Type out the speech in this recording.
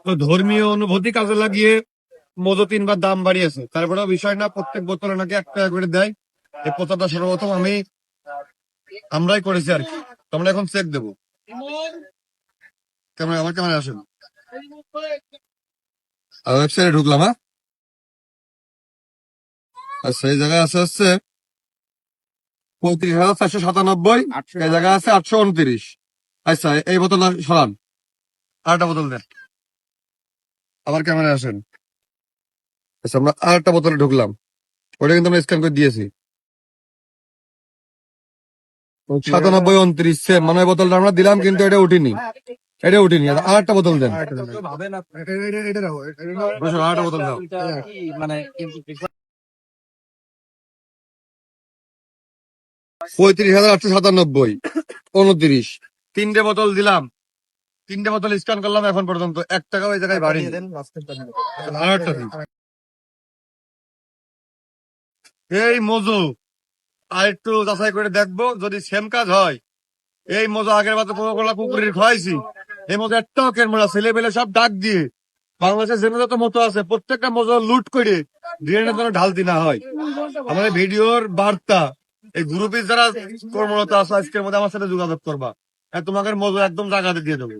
তো ধর্মীয় অনুভূতি কাজে লাগিয়ে মজো 3 বার দাম বাড়িয়েছে। তারপরেও বিষয় না, প্রত্যেক বোতলে নাকি 1 টাকা করে দেয়। এই প্রচারটা সর্বপ্রথম আমরাই করেছি আর কি। তো আমরা এখন চেক দেবো। আমার ক্যামেরা আসেন, ওয়েবসাইটে ঢুকলাম। হ্যাঁ, আর সেই জায়গায় হচ্ছে 35,497, এই জায়গায় আছে 829। আচ্ছা, এই বোতলটা সরান, আরেকটা বোতল দেন। আবার ক্যামেরা আসেন। আচ্ছা, আমরা আরেকটা বোতলে ঢুকলাম, ওটা কিন্তু আমরা স্ক্যান করে দিয়েছি। 97, 29 সেম, মানে ওই বোতলটা আমরা দিলাম কিন্তু এটা উঠিনি, এটা উঠিনি। আরেকটা বোতল দেন, বসুন, আরেকটা বোতল দাও। মানে 35,897, 29, 3টে বোতল দিলাম, 3টে বোতল স্ক্যান করলাম, এখন পর্যন্ত 1 টাকা ওই জায়গায় বাড়ি। আরেকটা দিন। এই মজু আর একটু যাচাই করে দেখবো, যদি সেম কাজ হয়। এই মজু আগের বার কোকা-কোলা কুকুরের খাওয়াইছি, এই মজু একটাও কেনবো না। ছেলে পেলে সব ডাক দিয়ে বাংলাদেশের যে যত মতো আছে প্রত্যেকটা মজু লুট করে ড্রেনের জন্য ঢালতি না হয়। আমাদের ভিডিওর বার্তা, এই গ্রুপে যারা কর্মরত আছে আজকের মধ্যে আমার সাথে যোগাযোগ করবা, তোমাদের মজু একদম জায়গাতে দিয়ে দেবো।